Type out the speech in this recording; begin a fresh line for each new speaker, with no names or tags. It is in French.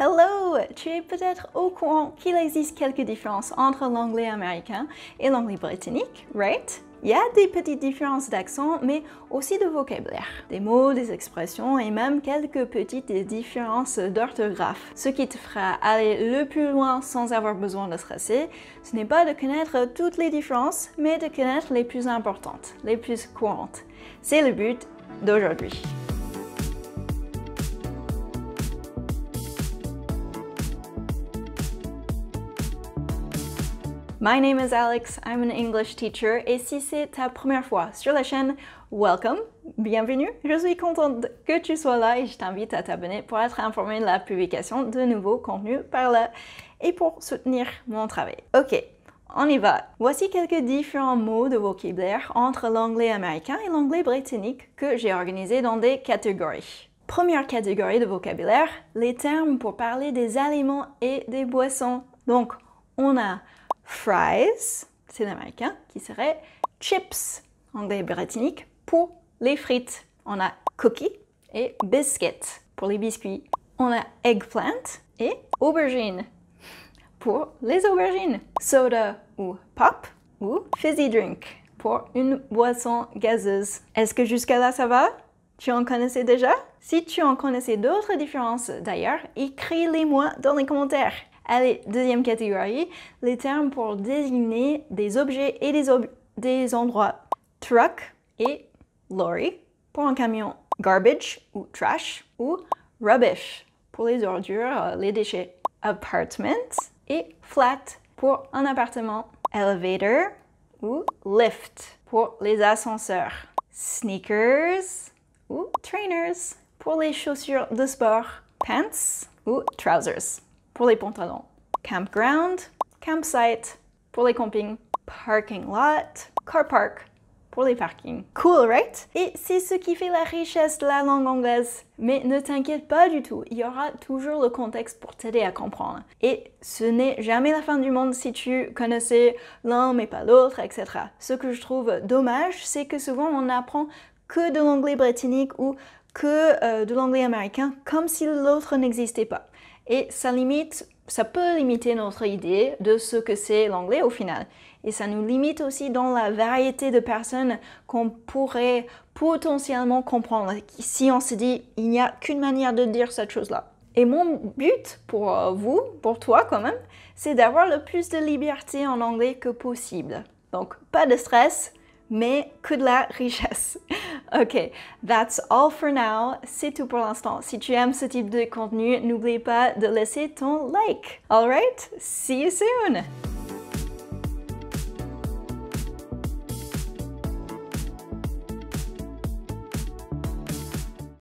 Hello! Tu es peut-être au courant qu'il existe quelques différences entre l'anglais américain et l'anglais britannique, right? Il y a des petites différences d'accent, mais aussi de vocabulaire, des mots, des expressions et même quelques petites différences d'orthographe. Ce qui te fera aller le plus loin sans avoir besoin de stresser, ce n'est pas de connaître toutes les différences, mais de connaître les plus importantes, les plus courantes. C'est le but d'aujourd'hui. My name is Alex, I'm an English teacher et si c'est ta première fois sur la chaîne, welcome, bienvenue. Je suis contente que tu sois là et je t'invite à t'abonner pour être informé de la publication de nouveaux contenus par là et pour soutenir mon travail. Ok, on y va. Voici quelques différents mots de vocabulaire entre l'anglais américain et l'anglais britannique que j'ai organisés dans des catégories. Première catégorie de vocabulaire, les termes pour parler des aliments et des boissons. Donc, on a fries, c'est l'américain, qui serait chips, anglais britannique, pour les frites. On a cookie et biscuit pour les biscuits. On a eggplant et aubergine pour les aubergines. Soda ou pop ou fizzy drink pour une boisson gazeuse. Est-ce que jusqu'à là ça va? Tu en connaissais déjà? Si tu en connaissais d'autres différences d'ailleurs, écris-les-moi dans les commentaires. Allez, deuxième catégorie, les termes pour désigner des objets et des endroits. Truck et lorry pour un camion. Garbage ou trash ou rubbish pour les ordures, les déchets. Apartment et flat pour un appartement. Elevator ou lift pour les ascenseurs. Sneakers ou trainers pour les chaussures de sport. Pants ou trousers pour les pantalons. Campground, campsite pour les campings. Parking lot, car park pour les parkings. Cool, right? Et c'est ce qui fait la richesse de la langue anglaise. Mais ne t'inquiète pas du tout, il y aura toujours le contexte pour t'aider à comprendre. Et ce n'est jamais la fin du monde si tu connaissais l'un mais pas l'autre, etc. Ce que je trouve dommage, c'est que souvent on n'apprend que de l'anglais britannique ou que de l'anglais américain comme si l'autre n'existait pas. Et ça peut limiter notre idée de ce que c'est l'anglais au final. Et ça nous limite aussi dans la variété de personnes qu'on pourrait potentiellement comprendre. Si on se dit, il n'y a qu'une manière de dire cette chose-là. Et mon but pour vous, pour toi quand même, c'est d'avoir le plus de liberté en anglais que possible. Donc, pas de stress, mais que de la richesse. Ok, that's all for now. C'est tout pour l'instant. Si tu aimes ce type de contenu, n'oublie pas de laisser ton like. Alright, see you soon!